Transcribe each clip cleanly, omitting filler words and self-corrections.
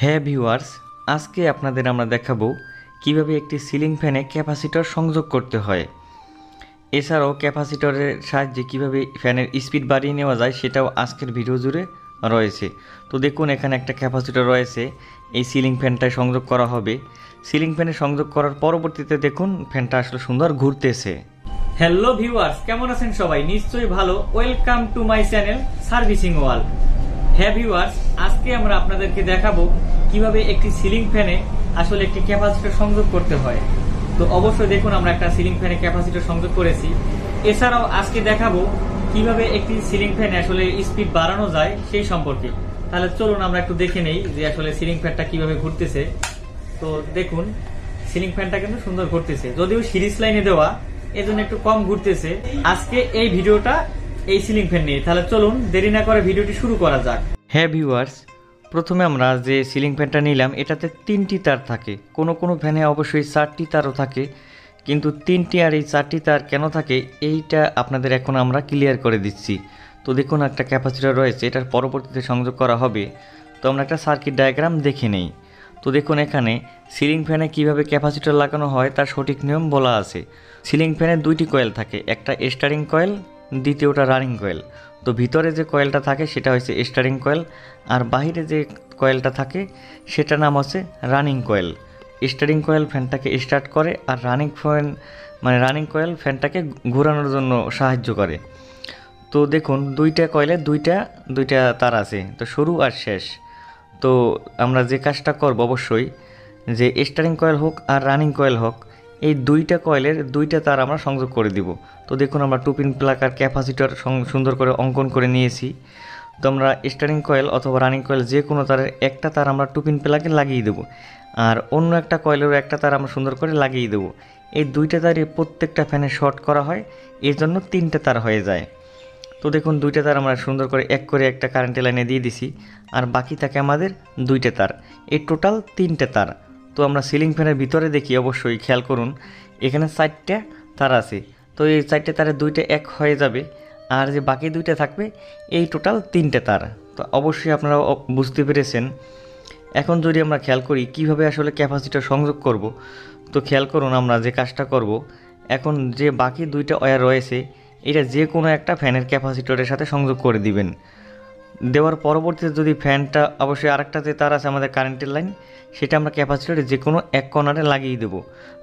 হ্যাঁ ভিউয়ার্স, আজকে আপনাদের আমরা দেখাবো কিভাবে একটি সিলিং ফ্যানে ক্যাপাসিটর সংযোগ করতে হয়। এছাড়াও ক্যাপাসিটরের সাহায্যে কিভাবে ফ্যানের স্পিড বাড়িয়ে নেওয়া যায় সেটাও আজকের ভিডিও জুড়ে রয়েছে। তো দেখুন, এখানে একটা ক্যাপাসিটর রয়েছে, এই সিলিং ফ্যানটায় সংযোগ করা হবে। সিলিং ফ্যানে সংযোগ করার পরবর্তীতে দেখুন ফ্যানটা আসলে সুন্দর ঘুরতেছে। হ্যালো ভিউয়ার্স, কেমন আছেন সবাই? নিশ্চয়ই ভালো। Welcome to my channel servicing world. হ্যাঁ ভিউয়ার্স, আজকে আমরা আপনাদেরকে দেখাবো কিভাবে একটি সিলিং ফ্যানে আসলে একটি ক্যাপাসিটর সংযোগ করতে হয়। তো অবশ্যই দেখুন, আমরা একটা সিলিং ফ্যানে ক্যাপাসিটর সংযোগ করেছি। এছাড়াও আজকে দেখাবো কিভাবে একটি সিলিং ফ্যানে আসলে স্পিড বাড়ানো যায় সেই সম্পর্কে। তাহলে চলুন আমরা একটু দেখে নেই যে আসলে সিলিং ফ্যানটা কিভাবে ঘুরতেছে। তো দেখুন, সিলিং ফ্যানটা কিন্তু সুন্দর ঘুরতেছে, যদিও সিরিজ লাইনে দেওয়া, এজন্য একটু কম ঘুরতেছে। আজকে এই ভিডিওটা এই সিলিং ফ্যান নিয়ে। তাহলে চলুন দেরি না করে ভিডিওটি শুরু করা যাক। হ্যাঁ ভিউয়ার্স, প্রথমে আমরা যে সিলিং ফ্যানটা নিলাম এটাতে 3টি তার থাকে, কোনো কোনো ফ্যানে অবশ্যই 4টি তারও থাকে, কিন্তু 3টি আর এই 4টি তার কেন থাকে এইটা আপনাদের এখন আমরা ক্লিয়ার করে দিচ্ছি। তো দেখুন, একটা ক্যাপাসিটর রয়েছে, এটার পরবর্তীতে সংযোগ করা হবে। তো আমরা একটা সার্কিট ডায়াগ্রাম দেখে নেই। তো দেখুন, এখানে সিলিং ফ্যানে কিভাবে ক্যাপাসিটর লাগানো হয় তার সঠিক নিয়ম বলা আছে। সিলিং ফ্যানে 2টি কয়েল থাকে, একটা স্টারিং কয়েল, দ্বিতীয়টা রানিং কয়েল। তো ভিতরে যে কয়েলটা থাকে সেটা হচ্ছে স্টারিং কয়েল, আর বাহিরে যে কয়েলটা থাকে সেটার নাম হচ্ছে রানিং কয়েল। স্টারিং কয়েল ফ্যানটাকে স্টার্ট করে, আর রানিং কয়েল ফ্যানটাকে ঘোরানোর জন্য সাহায্য করে। তো দেখুন, দুইটা কয়েলে দুইটা তার আছে, তো শুরু আর শেষ। তো আমরা যে কাজটা করব অবশ্যই, যে স্টারিং কয়েল হোক আর রানিং কয়েল হোক, এই দুইটা কয়েলের দুইটা তার আমরা সংযোগ করে দিব। তো দেখুন, আমরা 2 পিন প্লাগ আর ক্যাপাসিটর সুন্দর করে অঙ্কন করে নিয়েছি। তো আমরা স্টারিং কয়েল অথবা রানিং কয়েল যে কোনো তারের একটা তার আমরা 2 পিন প্লাগে লাগিয়ে দেবো, আর অন্য একটা কয়েলেরও একটা তার আমরা সুন্দর করে লাগিয়ে দেবো। এই দুইটা তারে প্রত্যেকটা ফ্যানে শর্ট করা হয়, এর জন্য 3টে তার হয়ে যায়। তো দেখুন, দুইটা তার আমরা সুন্দর করে একটা কারেন্টের লাইনে দিয়ে দিছি, আর বাকি থাকে আমাদের 2টে তার। এই টোটাল 3টে তার। তো আমরা সিলিং ফ্যানের ভিতরে দেখি, অবশ্যই খেয়াল করুন, এখানে 4টে তার আছে। তো এই 4টে তারে 2টে এক হয়ে যাবে, আর যে বাকি 2টে থাকবে এই টোটাল 3টে তার। তো অবশ্যই আপনারা বুঝতে পেরেছেন। এখন যদি আমরা খেয়াল করি কিভাবে আসলে ক্যাপাসিটর সংযোগ করব, তো খেয়াল করুন, আমরা যে কাজটা করব, এখন যে বাকি 2টা ওয়্যার রয়েছে এটা যে কোনো একটা ফ্যানের ক্যাপাসিটরের সাথে সংযোগ করে দিবেন। দেওয়ার পরবর্তীতে যদি ফ্যানটা, অবশ্যই আরেকটা যে তার আছে আমাদের কারেন্টের লাইন, সেটা আমরা ক্যাপাসিটরে যে কোনো এক কর্নারে লাগিয়ে দেব।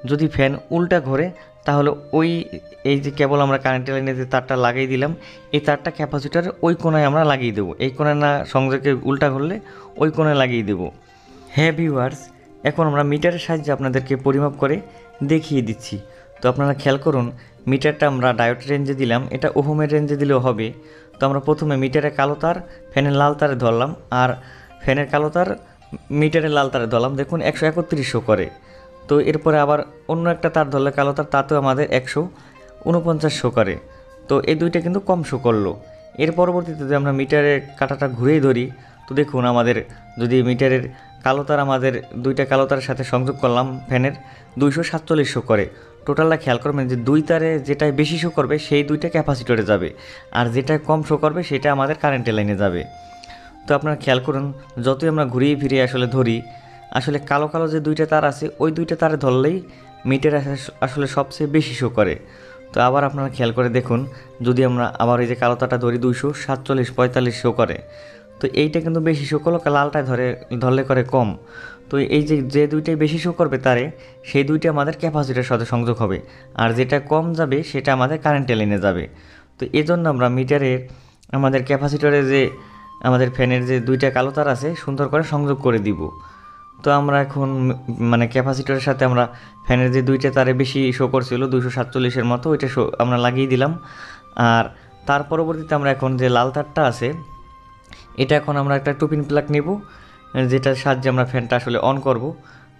যদি ফ্যান উল্টা ঘোরে তাহলে এই যে কেবল আমরা কারেন্টের লাইনে যে তারটা লাগিয়ে দিলাম, এই তারটা ক্যাপাসিটরের ওই কোণায় আমরা লাগিয়ে দেবো। এই কোণায় না, সংযোগে উল্টা ঘুরলে ওই কোণায় লাগিয়ে দেব। হ্যাঁ ভিউয়ার্স, এখন আমরা মিটারের সাহায্যে আপনাদেরকে পরিমাপ করে দেখিয়ে দিচ্ছি। তো আপনারা খেয়াল করুন, মিটারটা আমরা ডায়োড রেঞ্জে দিলাম, এটা ওহমের রেঞ্জে দিলেও হবে। তো আমরা প্রথমে মিটারে কালো তার ফ্যানের লাল তারে ধরলাম, আর ফ্যানের কালো তার মিটারে লাল তারে ধরলাম। দেখুন 131 করে। তো এরপরে আবার অন্য একটা তার ধরলে কালো তার, তাতেও আমাদের 149 করে। তো এই দুইটা কিন্তু কম শো করলো। এর পরবর্তীতে যদি আমরা মিটারের কাঁটাটা ঘুরেই ধরি, তো দেখুন আমাদের যদি মিটারের কালো তার, আমাদের 2টা কালো তারের সাথে সংযোগ করলাম ফ্যানের, 247 করে। টোটালটা খেয়াল করবেন যে 2 তারে যেটাই বেশি শো করবে সেই 2টা ক্যাপাসিটরে যাবে, আর যেটা কম শো করবে সেটা আমাদের কারেন্টের লাইনে যাবে। তো আপনারা খেয়াল করুন, যতই আমরা ঘুরিয়ে ফিরিয়ে আসলে ধরি, আসলে কালো কালো যে 2টা তার আছে ওই 2টা তারে ধরলেই মিটার আসলে সবচেয়ে বেশি শো করে। তো আবার আপনারা খেয়াল করে দেখুন, যদি আমরা আবার এই যে কালো তারটা ধরি, 247-45 শো করে। তো এইটা কিন্তু বেশি শো করলো, লালটায় ধরলে করে কম। তো এই যে 2টাই বেশি শো করবে তারে, সেই 2টা আমাদের ক্যাপাসিটরের সাথে সংযোগ হবে, আর যেটা কম যাবে সেটা আমাদের কারেন্টের লাইনে যাবে। তো এজন্য আমরা মিটারের আমাদের ক্যাপাসিটরে যে আমাদের ফ্যানের যে 2টা কালো তার আছে সুন্দর করে সংযোগ করে দিব। তো আমরা এখন ক্যাপাসিটরের সাথে আমরা ফ্যানের যে 2টা তারে বেশি শো করছিল 247 মতো, ওইটা আমরা লাগিয়ে দিলাম। আর তার পরবর্তীতে আমরা এখন যে লাল তারটা আছে, এটা এখন আমরা একটা 2 পিন প্লাগ নেব, যেটার সাহায্যে আমরা ফ্যানটা আসলে অন করব।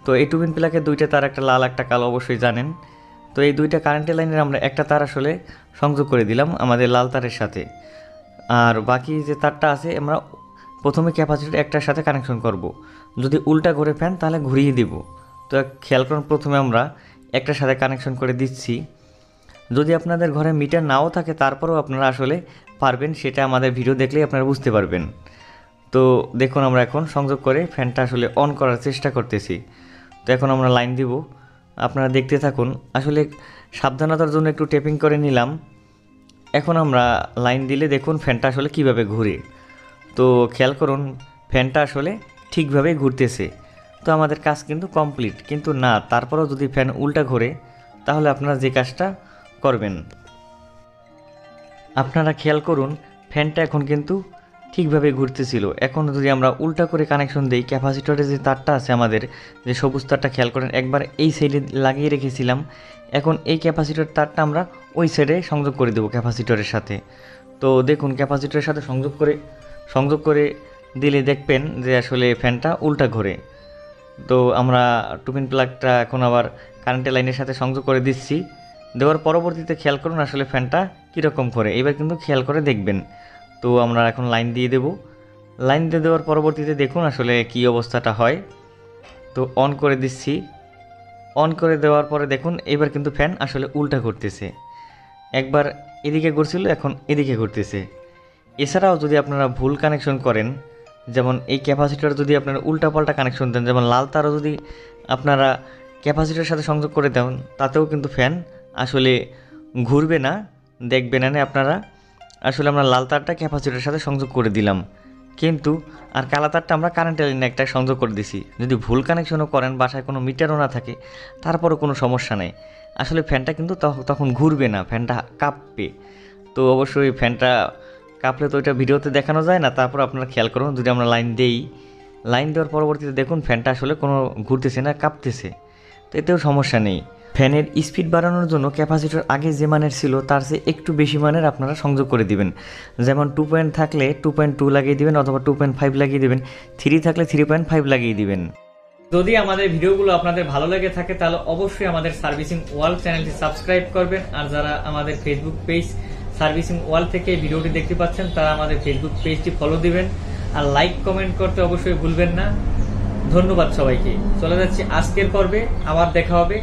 তো এই 2 পিন প্লাগের 2টা তার, একটা লাল একটা কালো, অবশ্যই জানেন। তো এই 2টা কারেন্টের লাইনের আমরা একটা তার আসলে সংযোগ করে দিলাম আমাদের লাল তারের সাথে, আর বাকি যে তারটা আছে আমরা প্রথমে ক্যাপাসিটর একটার সাথে কানেকশন করব। যদি উল্টা ঘুরে ফ্যান তাহলে ঘুরিয়ে দেব। তো খেয়াল করুন, প্রথমে আমরা একটার সাথে কানেকশন করে দিচ্ছি। যদি আপনাদের ঘরে মিটার নাও থাকে তারপরেও আপনারা আসলে পারবেন, সেটা আমাদের ভিডিও দেখলেই আপনারা বুঝতে পারবেন। তো দেখুন আমরা এখন সংযোগ করে ফ্যানটা আসলে অন করার চেষ্টা করতেছি। তো এখন আমরা লাইন দিব, আপনারা দেখতে থাকুন। আসলে সাবধানতার জন্য একটু টেপিং করে নিলাম। এখন আমরা লাইন দিলে দেখুন ফ্যানটা আসলে কিভাবে ঘুরে। তো খেয়াল করুন ফ্যানটা আসলে ঠিকভাবে ঘুরতেছে। তো আমাদের কাজ কিন্তু কমপ্লিট, কিন্তু না তারপরেও যদি ফ্যান উল্টা ঘোরে তাহলে আপনারা যে কাজটা করবেন, আপনারা খেয়াল করুন ফ্যানটা এখন কিন্তু ঠিকভাবে ঘুরতেছিল। এখন যদি আমরা উল্টা করে কানেকশন দিই, ক্যাপাসিটরের যে তারটা আছে আমাদের, যে সবুজ তারটা খেয়াল করেন একবার এই সাইডে লাগিয়ে রেখেছিলাম, এখন এই ক্যাপাসিটর তারটা আমরা ওই সাইডে সংযোগ করে দেবো ক্যাপাসিটরের সাথে। তো দেখুন ক্যাপাসিটরের সাথে সংযোগ করে দিলে দেখবেন যে আসলে ফ্যানটা উল্টা ঘোরে। তো আমরা টুপিন প্লাগটা এখন আবার কারেন্টের লাইনের সাথে সংযোগ করে দিচ্ছি। দেওয়ার পরবর্তীতে খেয়াল করুন আসলে ফ্যানটা কীরকম করে, এবার কিন্তু খেয়াল করে দেখবেন। তো আমরা এখন লাইন দিয়ে দেব। লাইন দিয়ে দেওয়ার পরবর্তীতে দেখুন আসলে কি অবস্থাটা হয়। তো অন করে দিচ্ছি। অন করে দেওয়ার পরে দেখুন এবার কিন্তু ফ্যান আসলে উল্টা ঘুরতেছে। একবার এদিকে ঘুরছিল, এখন এদিকে ঘুরতেছে। এছাড়াও যদি আপনারা ভুল কানেকশন করেন, যেমন এই ক্যাপাসিটর যদি আপনারা উল্টাপাল্টা কানেকশন দেন, যেমন লাল তারও যদি আপনারা ক্যাপাসিটরের সাথে সংযোগ করে দেন, তাতেও কিন্তু ফ্যান আসলে ঘুরবে না, দেখবেন না আপনারা। আসলে আমরা লাল তারটা ক্যাপাসিটরের সাথে সংযোগ করে দিলাম, কিন্তু আর কালা তারটা আমরা কারেন্টের লাইনে একটা সংযোগ করে দিছি। যদি ভুল কানেকশনও করেন, বাসায় কোনো মিটারও না থাকে, তারপরও কোনো সমস্যা নেই। আসলে ফ্যানটা কিন্তু তখন ঘুরবে না, ফ্যানটা কাঁপবে। তো অবশ্যই ফ্যানটা কাঁপলে তো ওইটা ভিডিওতে দেখানো যায় না। তারপর আপনারা খেয়াল করুন যদি আমরা লাইন দেই, লাইন দেওয়ার পরবর্তীতে দেখুন ফ্যানটা আসলে কোনো ঘুরতেছে না, কাঁপতেছে। তো এতেও সমস্যা নেই। ফ্যানের স্পিড বাড়ানোর জন্য ক্যাপাসিটর আগে যে মানের ছিল তার চেয়ে একটু বেশি মানের আপনারা সংযোগ করে দিবেন। যেমন 2 থাকলে 2.2 লাগিয়ে দিবেন, অথবা 2.5 লাগিয়ে দিবেন। 3 থাকলে 3.5 লাগিয়ে দিবেন। যদি আমাদের ভিডিওগুলো আপনাদের ভালো লেগে থাকে তাহলে অবশ্যই আমাদের সার্ভিসিং ওয়ার্ল্ড চ্যানেলটি সাবস্ক্রাইব করবেন। আর যারা আমাদের ফেসবুক পেজ সার্ভিসিং ওয়ার্ল্ড থেকে ভিডিওটি দেখতে পাচ্ছেন তারা আমাদের ফেসবুক পেজটি ফলো দিবেন, আর লাইক কমেন্ট করতে অবশ্যই ভুলবেন না। ধন্যবাদ সবাইকে। চলে যাচ্ছি আজকের পর্বে, আবার দেখা হবে।